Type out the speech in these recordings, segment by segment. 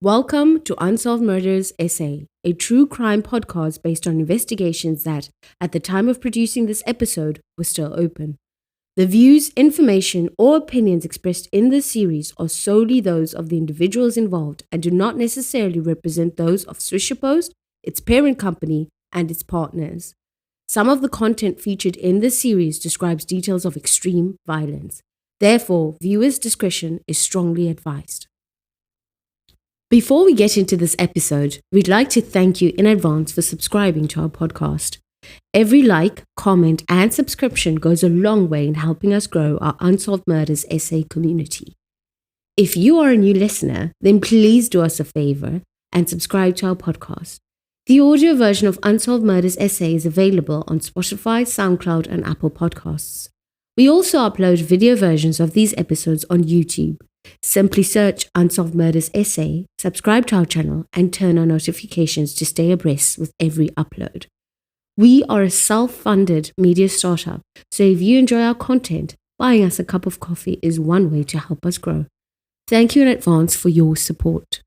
Welcome to Unsolved Murders SA, a true crime podcast based on investigations that, at the time of producing this episode, were still open. The views, information, or opinions expressed in this series are solely those of the individuals involved and do not necessarily represent those of Swisher Post, its parent company, and its partners. Some of the content featured in this series describes details of extreme violence. Therefore, viewers' discretion is strongly advised. Before we get into this episode, we'd like to thank you in advance for subscribing to our podcast. Every like, comment, and subscription goes a long way in helping us grow our Unsolved Murders SA community. If you are a new listener, then please do us a favor and subscribe to our podcast. The audio version of Unsolved Murders SA is available on Spotify, SoundCloud, and Apple Podcasts. We also upload video versions of these episodes on YouTube. Simply search Unsolved Murders SA, subscribe to our channel, and turn on notifications to stay abreast with every upload. We are a self-funded media startup, so if you enjoy our content, buying us a cup of coffee is one way to help us grow. Thank you in advance for your support.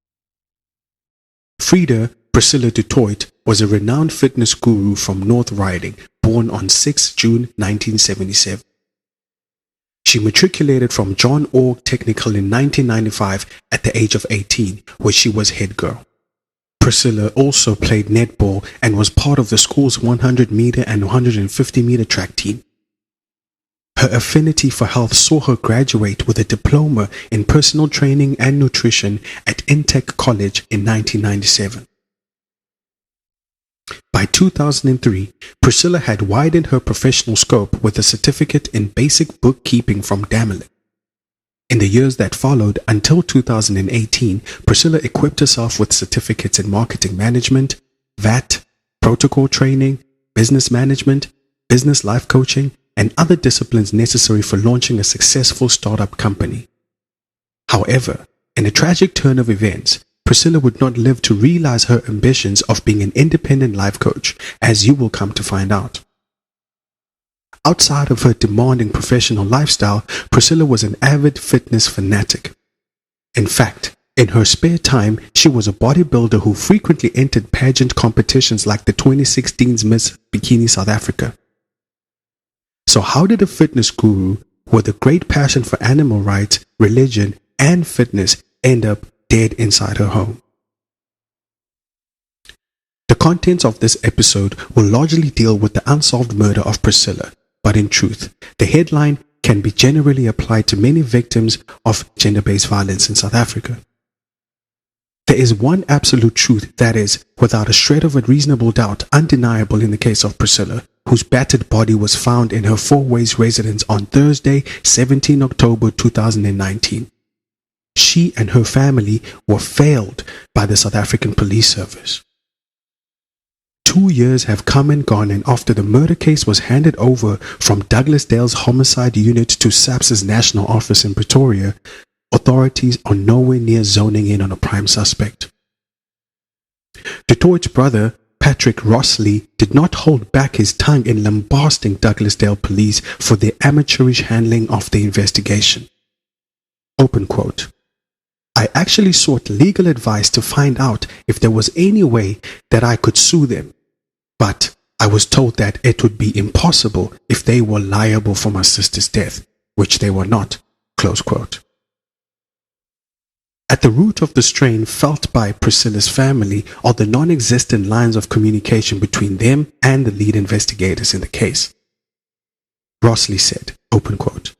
Frida Priscilla Toit was a renowned fitness guru from North Riding, born on 6 June 1977. She matriculated from John Orr Technical in 1995 at the age of 18, where she was head girl. Priscilla also played netball and was part of the school's 100-meter and 150-meter track team. Her affinity for health saw her graduate with a diploma in personal training and nutrition at Intech College in 1997. By 2003, Priscilla had widened her professional scope with a certificate in basic bookkeeping from Damelin. In the years that followed until 2018, Priscilla equipped herself with certificates in marketing management, VAT, protocol training, business management, business life coaching, and other disciplines necessary for launching a successful startup company. However, in a tragic turn of events, Priscilla would not live to realize her ambitions of being an independent life coach, as you will come to find out. Outside of her demanding professional lifestyle, Priscilla was an avid fitness fanatic. In fact, in her spare time, she was a bodybuilder who frequently entered pageant competitions like the 2016's Miss Bikini South Africa. So how did a fitness guru with a great passion for animal rights, religion, and fitness end up dead inside her home? The contents of this episode will largely deal with the unsolved murder of Priscilla, but in truth, the headline can be generally applied to many victims of gender-based violence in South Africa. There is one absolute truth that is, without a shred of a reasonable doubt, undeniable in the case of Priscilla, whose battered body was found in her Four Ways residence on Thursday, 17 October 2019. She and her family were failed by the South African Police Service. 2 years have come and gone, and after the murder case was handed over from Douglasdale's homicide unit to SAPS's national office in Pretoria, authorities are nowhere near zoning in on a prime suspect. Toit's brother, Patrick Rossley, did not hold back his tongue in lambasting Douglasdale police for their amateurish handling of the investigation. Open quote. I actually sought legal advice to find out if there was any way that I could sue them, but I was told that it would be impossible if they were liable for my sister's death, which they were not. Close quote. At the root of the strain felt by Priscilla's family are the non-existent lines of communication between them and the lead investigators in the case. Rossley said, open quote,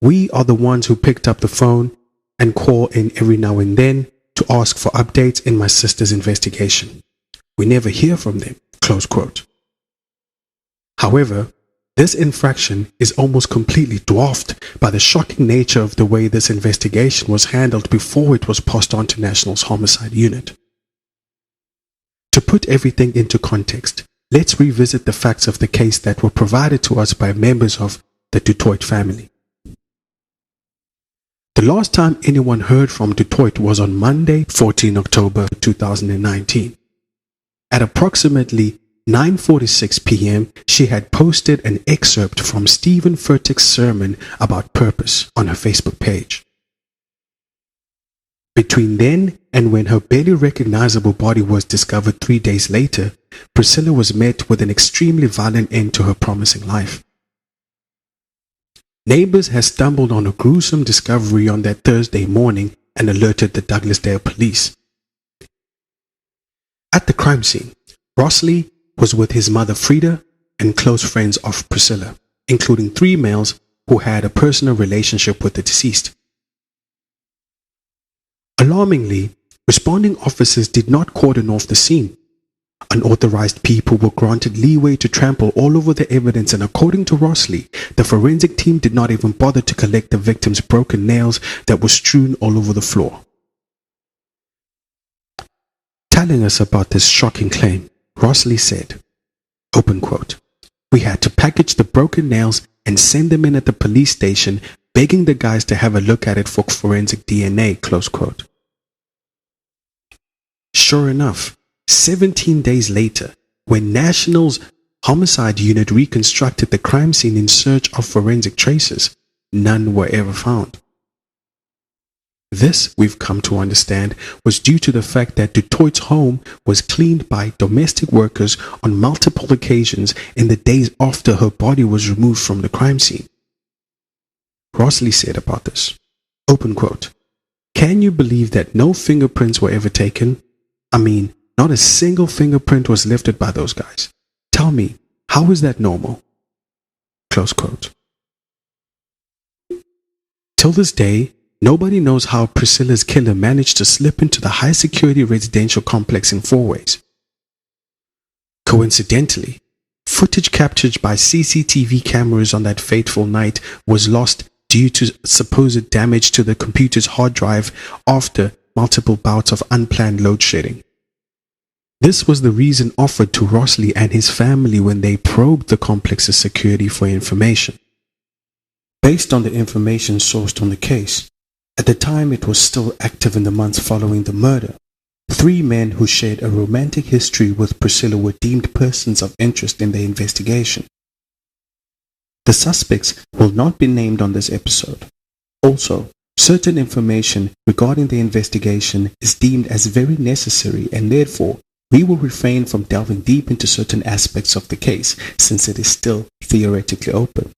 "We are the ones who picked up the phone and call in every now and then to ask for updates in my sister's investigation. We never hear from them." Close quote. However, this infraction is almost completely dwarfed by the shocking nature of the way this investigation was handled before it was passed on to National's homicide unit. To put everything into context, let's revisit the facts of the case that were provided to us by members of the Toit family. The last time anyone heard from Toit was on Monday, 14 October 2019. At approximately 9:46 p.m., she had posted an excerpt from Stephen Furtick's sermon about purpose on her Facebook page. Between then and when her barely recognizable body was discovered 3 days later, Priscilla was met with an extremely violent end to her promising life. Neighbors had stumbled on a gruesome discovery on that Thursday morning and alerted the Douglasdale police. At the crime scene, Rossley was with his mother Frida and close friends of Priscilla, including 3 males who had a personal relationship with the deceased. Alarmingly, responding officers did not cordon off the scene. Unauthorized people were granted leeway to trample all over the evidence, and according to Rossley, the forensic team did not even bother to collect the victim's broken nails that were strewn all over the floor. Telling us about this shocking claim, Rossley said, open quote, "We had to package the broken nails and send them in at the police station, begging the guys to have a look at it for forensic DNA, close quote. Sure enough, 17 days later, when National's homicide unit reconstructed the crime scene in search of forensic traces, none were ever found. This, we've come to understand, was due to the fact that Toit's home was cleaned by domestic workers on multiple occasions in the days after her body was removed from the crime scene. Rossley said about this, open quote, "Can you believe that no fingerprints were ever taken? I mean, not a single fingerprint was lifted by those guys. Tell me, how is that normal?" Close quote. Till this day, nobody knows how Priscilla's killer managed to slip into the high-security residential complex in 4 ways. Coincidentally, footage captured by CCTV cameras on that fateful night was lost due to supposed damage to the computer's hard drive after multiple bouts of unplanned load shedding. This was the reason offered to Rossley and his family when they probed the complex's security for information. Based on the information sourced on the case, at the time it was still active in the months following the murder, 3 men who shared a romantic history with Priscilla were deemed persons of interest in the investigation. The suspects will not be named on this episode. Also, certain information regarding the investigation is deemed as very necessary, and therefore we will refrain from delving deep into certain aspects of the case since it is still theoretically open.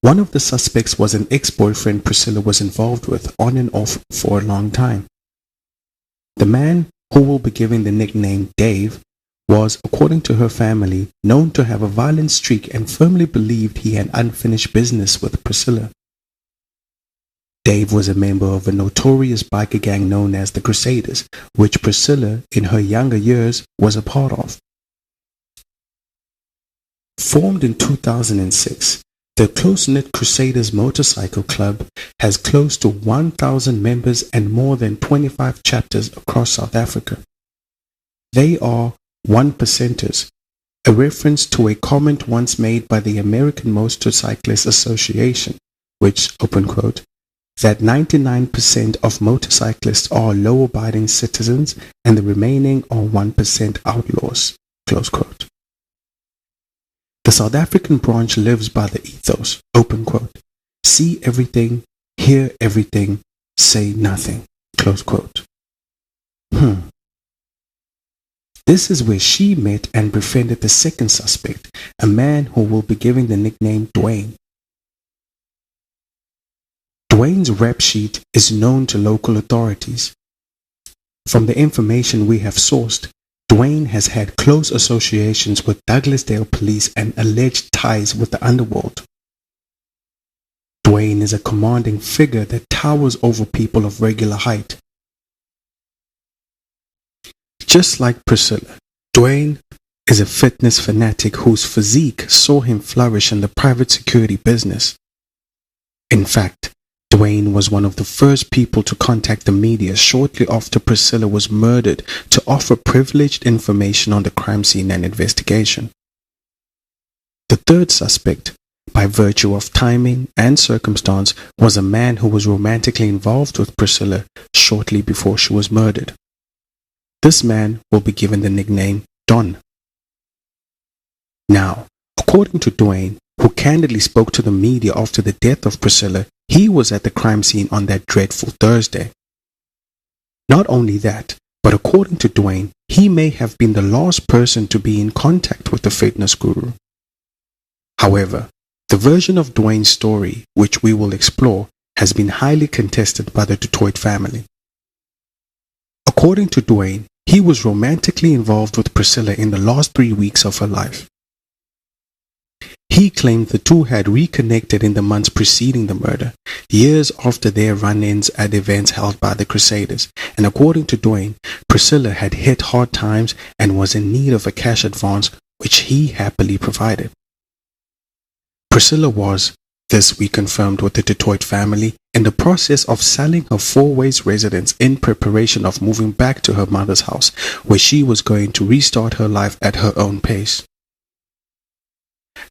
One of the suspects was an ex-boyfriend Priscilla was involved with on and off for a long time. The man, who will be given the nickname Dave, was, according to her family, known to have a violent streak and firmly believed he had unfinished business with Priscilla. Dave was a member of a notorious biker gang known as the Crusaders, which Priscilla, in her younger years, was a part of. Formed in 2006, the close-knit Crusaders Motorcycle Club has close to 1,000 members and more than 25 chapters across South Africa. They are 1%ers, a reference to a comment once made by the American Motorcyclist Association, which, open quote, that 99% of motorcyclists are law-abiding citizens and the remaining are 1% outlaws, close quote. The South African branch lives by the ethos, open quote, see everything, hear everything, say nothing, close quote. This is where she met and befriended the second suspect, a man who will be given the nickname Dwayne. Dwayne's rap sheet is known to local authorities. From the information we have sourced, Dwayne has had close associations with Douglasdale police and alleged ties with the underworld. Dwayne is a commanding figure that towers over people of regular height. Just like Priscilla, Dwayne is a fitness fanatic whose physique saw him flourish in the private security business. In fact, Dwayne was one of the first people to contact the media shortly after Priscilla was murdered to offer privileged information on the crime scene and investigation. The third suspect, by virtue of timing and circumstance, was a man who was romantically involved with Priscilla shortly before she was murdered. This man will be given the nickname Don. Now, according to Dwayne, who candidly spoke to the media after the death of Priscilla, he was at the crime scene on that dreadful Thursday. Not only that, but according to Dwayne, he may have been the last person to be in contact with the fitness guru. However, the version of Dwayne's story, which we will explore, has been highly contested by the Toit family. According to Dwayne, he was romantically involved with Priscilla in the last 3 weeks of her life. He claimed the two had reconnected in the months preceding the murder, years after their run-ins at events held by the Crusaders, and according to Dwayne, Priscilla had hit hard times and was in need of a cash advance, which he happily provided. Priscilla was, this we confirmed with the Toit family, in the process of selling her four-ways residence in preparation of moving back to her mother's house, where she was going to restart her life at her own pace.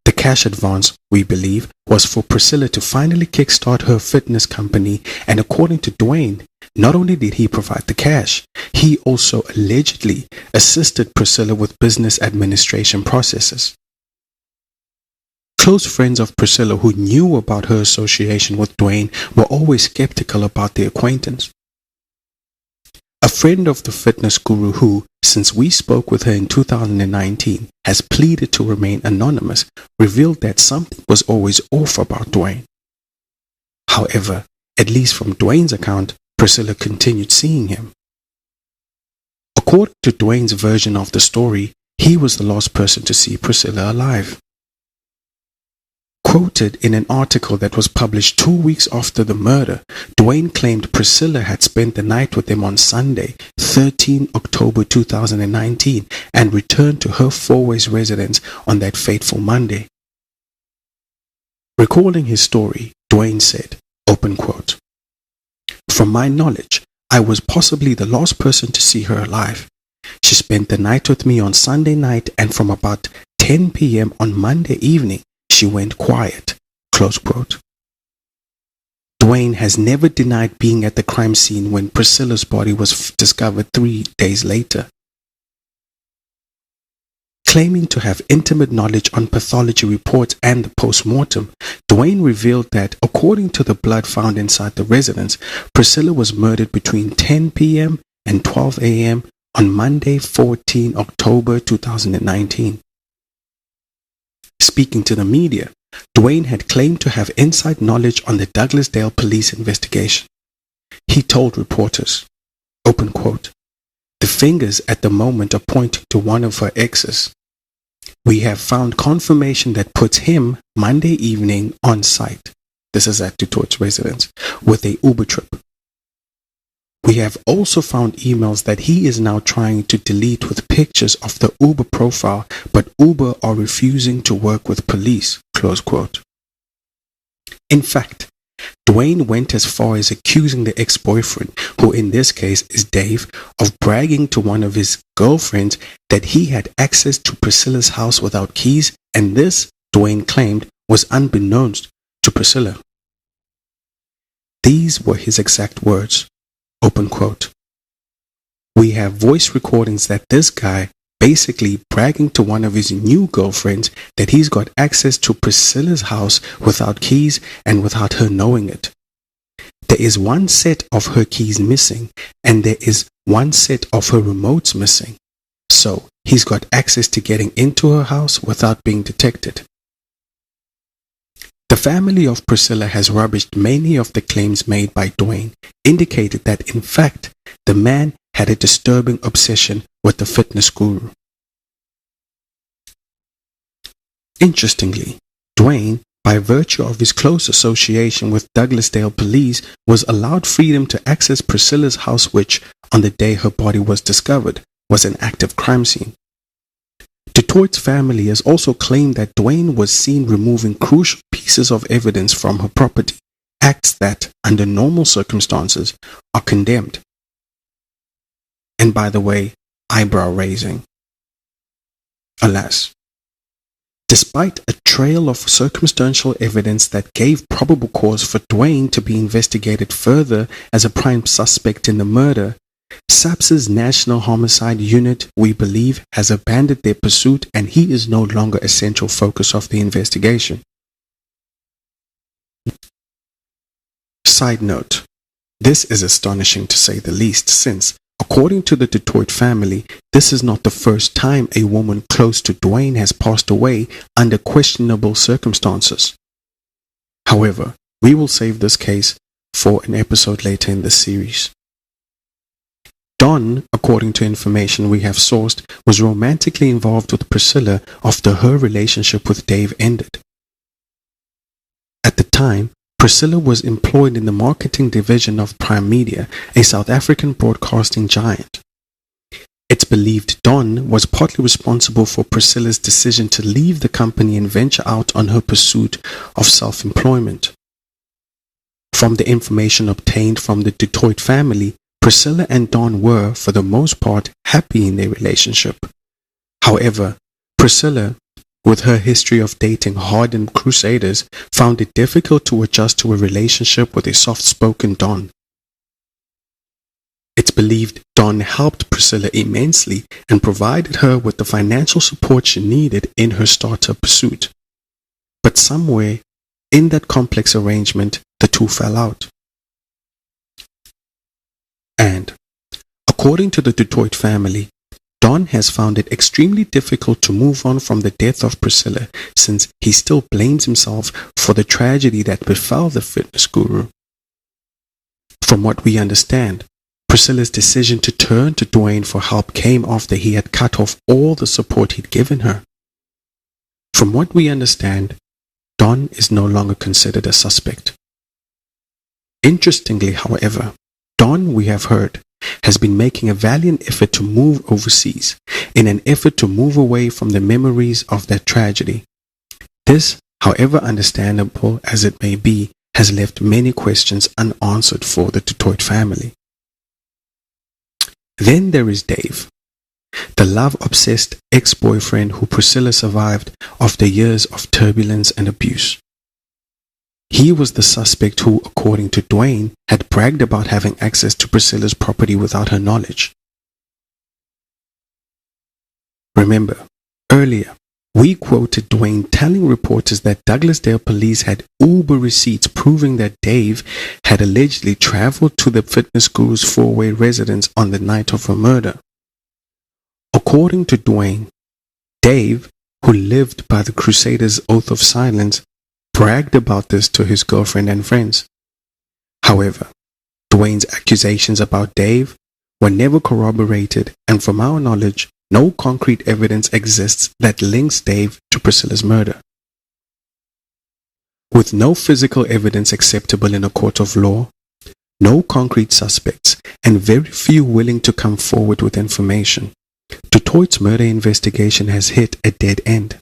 The cash advance, we believe, was for Priscilla to finally kickstart her fitness company, and according to Dwayne, not only did he provide the cash, he also allegedly assisted Priscilla with business administration processes. Close friends of Priscilla who knew about her association with Dwayne were always skeptical about the acquaintance. A friend of the fitness guru who, since we spoke with her in 2019, has pleaded to remain anonymous, revealed that something was always off about Dwayne. However, at least from Dwayne's account, Priscilla continued seeing him. According to Dwayne's version of the story, he was the last person to see Priscilla alive. Quoted in an article that was published 2 weeks after the murder, Dwayne claimed Priscilla had spent the night with him on Sunday, 13 October 2019, and returned to her four-ways residence on that fateful Monday. Recalling his story, Dwayne said, open quote, "From my knowledge, I was possibly the last person to see her alive. She spent the night with me on Sunday night, and from about 10 p.m. on Monday evening, she went quiet." Close quote. Dwayne has never denied being at the crime scene when Priscilla's body was discovered 3 days later. Claiming to have intimate knowledge on pathology reports and the post-mortem, Dwayne revealed that, according to the blood found inside the residence, Priscilla was murdered between 10 p.m. and 12 a.m. on Monday, 14 October 2019. Speaking to the media, Dwayne had claimed to have inside knowledge on the Douglasdale police investigation. He told reporters, open quote, "The fingers at the moment are pointing to one of her exes. We have found confirmation that puts him Monday evening on site," this is at Toit's residence, "with a Uber trip. We have also found emails that he is now trying to delete with pictures of the Uber profile, but Uber are refusing to work with police," close quote. In fact, Dwayne went as far as accusing the ex-boyfriend, who in this case is Dave, of bragging to one of his girlfriends that he had access to Priscilla's house without keys, and this, Dwayne claimed, was unbeknownst to Priscilla. These were his exact words. Open quote, "We have voice recordings that this guy basically bragging to one of his new girlfriends that he's got access to Priscilla's house without keys and without her knowing it. There is one set of her keys missing and there is one set of her remotes missing. So he's got access to getting into her house without being detected." The family of Priscilla has rubbished many of the claims made by Dwayne, indicated that in fact the man had a disturbing obsession with the fitness guru. Interestingly, Dwayne, by virtue of his close association with Douglasdale police, was allowed freedom to access Priscilla's house, which, on the day her body was discovered, was an active crime scene. The Toit's family has also claimed that Dwayne was seen removing crucial pieces of evidence from her property, acts that, under normal circumstances, are condemned. And by the way, eyebrow raising. Alas, despite a trail of circumstantial evidence that gave probable cause for Dwayne to be investigated further as a prime suspect in the murder, SAPS's National Homicide Unit, we believe, has abandoned their pursuit and he is no longer a central focus of the investigation. Side note, This is astonishing to say the least, since, according to the Toit family, this is not the first time a woman close to Dwayne has passed away under questionable circumstances. However, we will save this case for an episode later in the series. Don, according to information we have sourced, was romantically involved with Priscilla after her relationship with Dave ended. At the time, Priscilla was employed in the marketing division of Prime Media, a South African broadcasting giant. It's believed Don was partly responsible for Priscilla's decision to leave the company and venture out on her pursuit of self-employment. From the information obtained from the Toit family, Priscilla and Don were, for the most part, happy in their relationship. However, Priscilla, with her history of dating hardened crusaders, found it difficult to adjust to a relationship with a soft-spoken Don. It's believed Don helped Priscilla immensely and provided her with the financial support she needed in her startup pursuit. But somewhere in that complex arrangement, the two fell out. And, according to the Toit family, Don has found it extremely difficult to move on from the death of Priscilla, since he still blames himself for the tragedy that befell the fitness guru. From what we understand, Priscilla's decision to turn to Dwayne for help came after he had cut off all the support he'd given her. From what we understand, Don is no longer considered a suspect. Interestingly, however, Don, we have heard, has been making a valiant effort to move overseas in an effort to move away from the memories of that tragedy. This, however understandable as it may be, has left many questions unanswered for the Toit family. Then there is Dave, the love-obsessed ex-boyfriend who Priscilla survived after years of turbulence and abuse. He was the suspect who, according to Dwayne, had bragged about having access to Priscilla's property without her knowledge. Remember, earlier, we quoted Dwayne telling reporters that Douglasdale police had Uber receipts proving that Dave had allegedly traveled to the fitness guru's four-way residence on the night of her murder. According to Dwayne, Dave, who lived by the Crusaders' oath of silence, bragged about this to his girlfriend and friends. However, Dwayne's accusations about Dave were never corroborated, and from our knowledge, no concrete evidence exists that links Dave to Priscilla's murder. With no physical evidence acceptable in a court of law, no concrete suspects, and very few willing to come forward with information, Toit's murder investigation has hit a dead end.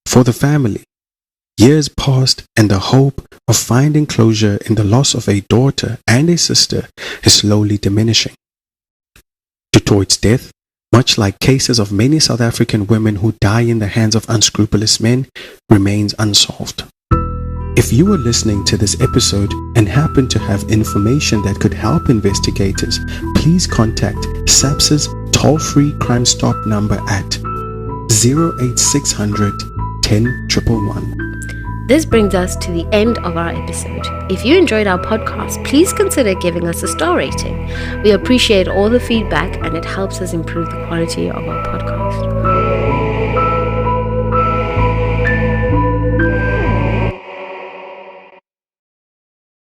For the family, years passed and the hope of finding closure in the loss of a daughter and a sister is slowly diminishing. Toit's death, much like cases of many South African women who die in the hands of unscrupulous men, remains unsolved. If you are listening to this episode and happen to have information that could help investigators, please contact SAPS's toll-free Crime Stop number at 08600 10 111. This brings us to the end of our episode. If you enjoyed our podcast, please consider giving us a star rating. We appreciate all the feedback and it helps us improve the quality of our podcast.